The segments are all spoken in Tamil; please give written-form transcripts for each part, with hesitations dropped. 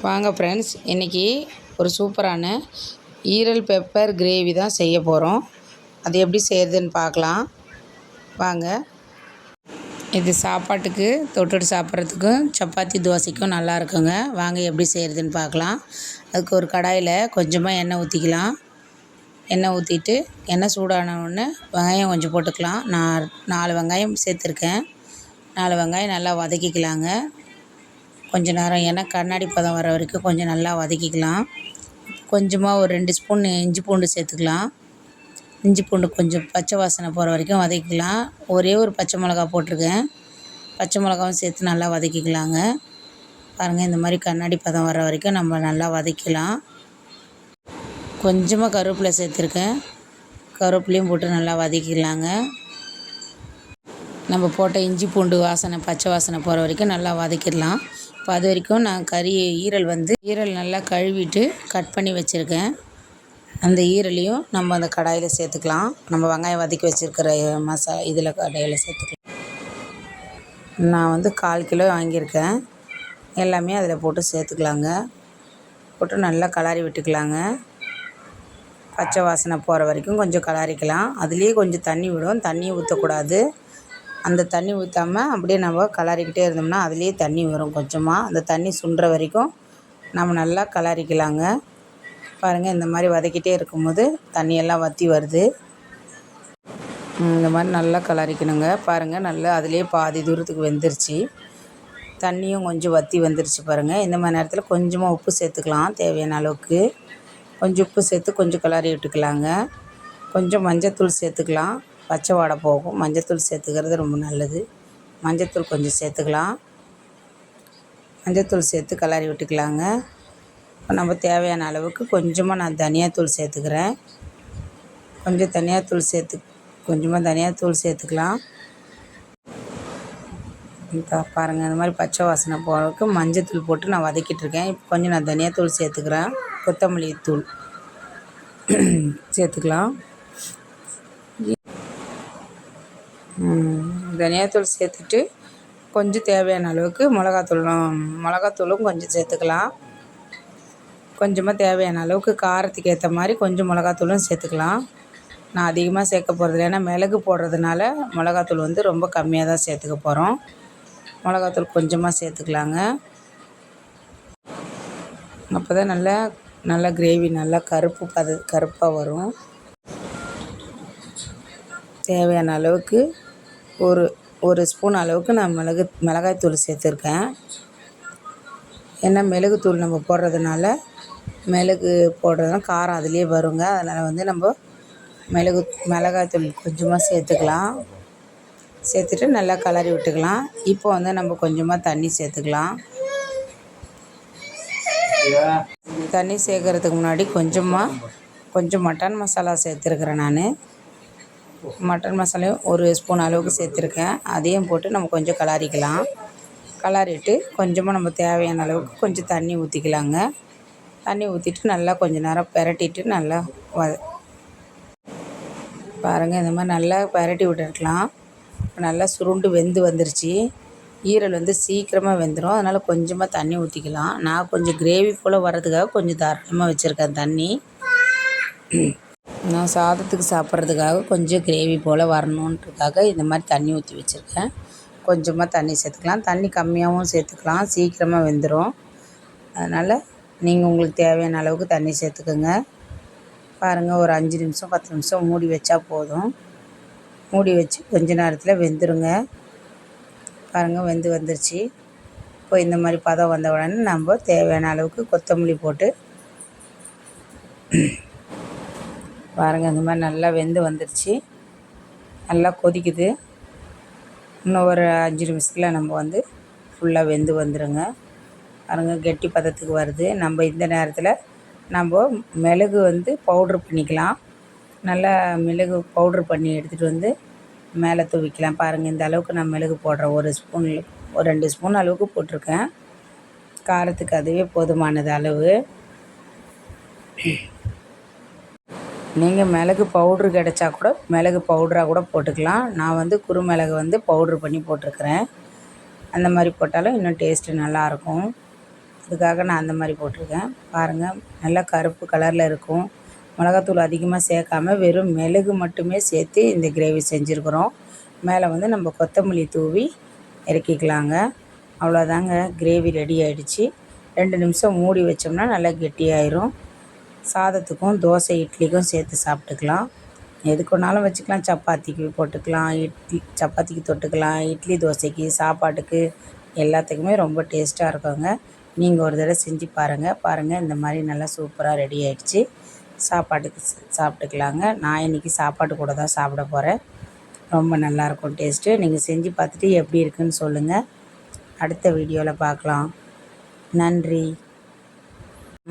வாங்க ஃப்ரெண்ட்ஸ், இன்றைக்கி ஒரு சூப்பரான ஈரல் பெப்பர் கிரேவி தான் செய்ய போகிறோம். அது எப்படி செய்கிறதுன்னு பார்க்கலாம் வாங்க. இது சாப்பாட்டுக்கு தொட்டுட்டு சாப்பிட்றதுக்கும் சப்பாத்தி தோசைக்கும் நல்லா இருக்குங்க. வாங்க எப்படி செய்கிறதுன்னு பார்க்கலாம். அதுக்கு ஒரு கடாயில் கொஞ்சமாக எண்ணெய் ஊற்றிக்கலாம். எண்ணெய் ஊற்றிட்டு எண்ணெய் சூடான உடனே வெங்காயம் கொஞ்சம் போட்டுக்கலாம். நான் 4 வெங்காயம் சேர்த்துருக்கேன். 4 வெங்காயம் நல்லா வதக்கிக்கலாங்க. கொஞ்சம் நேரம் எண்ணெய் கண்ணாடி பதம் வர வரைக்கும் கொஞ்சம் நல்லா வதக்கிக்கலாம். கொஞ்சமாக ஒரு 2 ஸ்பூன் இஞ்சி பூண்டு சேர்த்துக்கலாம். இஞ்சி பூண்டு கொஞ்சம் பச்சை வாசனை போகிற வரைக்கும் வதக்கிக்கலாம். ஒரே ஒரு பச்சை மிளகா போட்டிருக்கேன். பச்சை மிளகாவும் சேர்த்து நல்லா வதக்கிக்கலாங்க. பாருங்கள், இந்த மாதிரி கண்ணாடி பதம் வர வரைக்கும் நம்ம நல்லா வதக்கலாம். கொஞ்சமாக கருவேப்பிலை சேர்த்துருக்கேன். கருவேப்பிலையும் போட்டு நல்லா வதக்கிக்கலாங்க. நம்ம போட்ட இஞ்சி பூண்டு வாசனை பச்சை வாசனை போகிற வரைக்கும் நல்லா வதக்கிடலாம். இப்போ அது வரைக்கும் நான் ஈரல் நல்லா கழுவிட்டு கட் பண்ணி வச்சுருக்கேன். அந்த ஈரலையும் நம்ம அந்த கடாயில் சேர்த்துக்கலாம். நம்ம வெங்காயம் வதக்கி வச்சுருக்கிற இதில் கடாயில் சேர்த்துக்கலாம். நான் 1/4 கிலோ வாங்கியிருக்கேன். எல்லாமே அதில் போட்டு சேர்த்துக்கலாங்க. போட்டு நல்லா கலாரி விட்டுக்கலாங்க. பச்சை வாசனை போகிற வரைக்கும் கொஞ்சம் கலாரிக்கலாம். அதுலேயே கொஞ்சம் தண்ணி விடும். தண்ணி ஊற்றக்கூடாது. அந்த தண்ணி ஊற்றாமல் அப்படியே நம்ம கலாரிக்கிட்டே இருந்தோம்னா அதுலேயே தண்ணி வரும். கொஞ்சமாக அந்த தண்ணி சுண்டுற வரைக்கும் நம்ம நல்லா கலாரிக்கலாங்க. பாருங்கள், இந்த மாதிரி வதக்கிட்டே இருக்கும்போது தண்ணியெல்லாம் வற்றி வருது. இந்த மாதிரி நல்லா கலாரிக்கணுங்க. பாருங்கள், நல்லா அதுலேயே பாதி தூரத்துக்கு வெந்துருச்சு. தண்ணியும் கொஞ்சம் வற்றி வந்துருச்சு பாருங்கள். இந்த மாதிரி நேரத்தில் கொஞ்சமாக உப்பு சேர்த்துக்கலாம். தேவையான அளவுக்கு கொஞ்சம் உப்பு சேர்த்து கொஞ்சம் கலாரி விட்டுக்கலாங்க. கொஞ்சம் மஞ்சத்தூள் சேர்த்துக்கலாம். பச்சை வாடை போகும். மஞ்சத்தூள் சேர்த்துக்கிறது ரொம்ப நல்லது. மஞ்சத்தூள் கொஞ்சம் சேர்த்துக்கலாம். மஞ்சத்தூள் சேர்த்து கலரி விட்டுக்கலாங்க. இப்போ நம்ம தேவையான அளவுக்கு கொஞ்சமாக நான் தனியாத்தூள் சேர்த்துக்கிறேன். கொஞ்சமாக தனியாத்தூள் சேர்த்துக்கலாம். இப்போ பாருங்கள், இந்த மாதிரி பச்சை வாசனை போகிறதுக்கு மஞ்சத்தூள் போட்டு நான் வதக்கிட்டுருக்கேன். இப்போ கொஞ்சம் நான் தனியாத்தூள் சேர்த்துக்கிறேன். கொத்தமல்லி தூள் சேர்த்துக்கலாம். தனியாத்தூள் சேர்த்துட்டு கொஞ்சம் தேவையான அளவுக்கு மிளகாத்தூளும் கொஞ்சம் சேர்த்துக்கலாம். கொஞ்சமாக தேவையான அளவுக்கு காரத்துக்கு ஏற்ற மாதிரி கொஞ்சம் மிளகாத்தூளும் சேர்த்துக்கலாம். நான் அதிகமாக சேர்க்க போகிறதில்ல, ஏன்னா மிளகு போடுறதுனால மிளகாத்தூள் ரொம்ப கம்மியாக தான் சேர்த்துக்க போகிறோம். மிளகாத்தூள் கொஞ்சமாக சேர்த்துக்கலாங்க. அப்போ தான் நல்லா கிரேவி நல்லா கருப்பாக வரும். தேவையான அளவுக்கு ஒரு ஸ்பூன் அளவுக்கு நான் மிளகாய்த்தூள் சேர்த்துருக்கேன். ஏன்னா மிளகுத்தூள் நம்ம போடுறதுனால காரம் அதுலேயே வருங்க. அதனால் நம்ம மிளகாய்த்தூள் கொஞ்சமாக சேர்த்துக்கலாம். சேர்த்துட்டு நல்லா கலரி விட்டுக்கலாம். இப்போ நம்ம கொஞ்சமாக தண்ணி சேர்த்துக்கலாம். தண்ணி சேர்க்கறதுக்கு முன்னாடி கொஞ்சம் மட்டன் மசாலா சேர்த்துருக்குறேன். நான் மட்டன் மசாலையும் ஒரு ஸ்பூன் அளவுக்கு சேர்த்துருக்கேன். அதையும் போட்டு நம்ம கொஞ்சம் கலாரிக்கலாம். கலாரிட்டு கொஞ்சமாக நம்ம தேவையான அளவுக்கு கொஞ்சம் தண்ணி ஊற்றிக்கலாங்க. தண்ணி ஊற்றிட்டு நல்லா கொஞ்சம் நேரம் பெரட்டிட்டு நல்லா பாருங்கள், இந்த மாதிரி நல்லா பெரட்டி விட்டுருக்கலாம். நல்லா சுருண்டு வெந்து வந்துருச்சு. ஈரல் சீக்கிரமாக வெந்துடும். அதனால் கொஞ்சமாக தண்ணி ஊற்றிக்கலாம். நான் கொஞ்சம் கிரேவி போல் வர்றதுக்காக கொஞ்சம் தாராளமாக வச்சுருக்கேன் தண்ணி. நான் சாதத்துக்கு சாப்பிட்றதுக்காக கொஞ்சம் கிரேவி போல் வரணுன்றதுக்காக இந்த மாதிரி தண்ணி ஊற்றி வச்சுருக்கேன். கொஞ்சமாக தண்ணி சேர்த்துக்கலாம். தண்ணி கம்மியாகவும் சேர்த்துக்கலாம். சீக்கிரமாக வெந்துடும். அதனால் நீங்கள் உங்களுக்கு தேவையான அளவுக்கு தண்ணி சேர்த்துக்குங்க. பாருங்கள், ஒரு 5 நிமிஷம் 10 நிமிஷம் மூடி வச்சா போதும். மூடி வச்சு கொஞ்ச நேரத்தில் வெந்துருங்க. பாருங்கள், வந்துருச்சு. இப்போ இந்த மாதிரி பதம் வந்த உடனே நம்ம தேவையான அளவுக்கு கொத்தமல்லி போட்டு பாருங்கள், இந்த மாதிரி நல்லா வந்துருச்சு. நல்லா கொதிக்குது. இன்னும் ஒரு 5 நிமிஷத்தில் நம்ம ஃபுல்லாக வந்துருங்க. பாருங்கள், கெட்டி பதத்துக்கு வருது. நம்ம இந்த நேரத்தில் நம்ம மிளகு பவுட்ரு பண்ணிக்கலாம். நல்லா மிளகு பவுட்ரு பண்ணி எடுத்துகிட்டு மேலே தூவிக்கலாம். பாருங்கள், இந்த அளவுக்கு நான் மிளகு போடுறேன். ஒரு 2 ஸ்பூன் அளவுக்கு போட்டிருக்கேன். காரத்துக்கு அதுவே போதுமானது அளவு. நீங்கள் மிளகு பவுட்ரு கிடச்சா கூட மிளகு பவுட்ராக கூட போட்டுக்கலாம். நான் குறுமிளகு பவுட்ரு பண்ணி போட்டிருக்கிறேன். அந்த மாதிரி போட்டாலும் இன்னும் டேஸ்ட்டு நல்லாயிருக்கும். அதுக்காக நான் அந்த மாதிரி போட்டிருக்கேன். பாருங்கள், நல்லா கருப்பு கலரில் இருக்கும். மிளகாத்தூள் அதிகமாக சேர்க்காம வெறும் மிளகு மட்டுமே சேர்த்து இந்த கிரேவி செஞ்சுருக்குறோம். மேலே வந்து நம்ம கொத்தமல்லி தூவி இறக்கிக்கலாங்க. அவ்வளோதாங்க, கிரேவி ரெடி ஆகிடுச்சு. 2 நிமிஷம் மூடி வச்சோம்னா நல்லா கெட்டியாயிரும். சாதத்துக்கும் தோசை இட்லிக்கும் சேர்த்து சாப்பிட்டுக்கலாம். எதுக்கு வேணாலும் வச்சுக்கலாம். சப்பாத்திக்கு போட்டுக்கலாம், சப்பாத்திக்கு தொட்டுக்கலாம், இட்லி தோசைக்கு சாப்பாட்டுக்கு எல்லாத்துக்குமே ரொம்ப டேஸ்ட்டாக இருக்குங்க. நீங்கள் ஒரு தடவை செஞ்சு பாருங்கள். இந்த மாதிரி நல்லா சூப்பராக ரெடி ஆகிடுச்சு. சாப்பாட்டுக்கு சாப்பிட்டுக்கலாங்க. நான் இன்றைக்கி சாப்பாட்டு கூட தான் சாப்பிட போகிறேன். ரொம்ப நல்லாயிருக்கும் டேஸ்ட்டு. நீங்கள் செஞ்சு பார்த்துட்டு எப்படி இருக்குன்னு சொல்லுங்கள். அடுத்த வீடியோவில் பார்க்கலாம். நன்றி.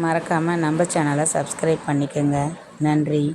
மறக்காமல் நம்ம சேனலை சப்ஸ்கிரைப் பண்ணிக்கோங்க. நன்றி.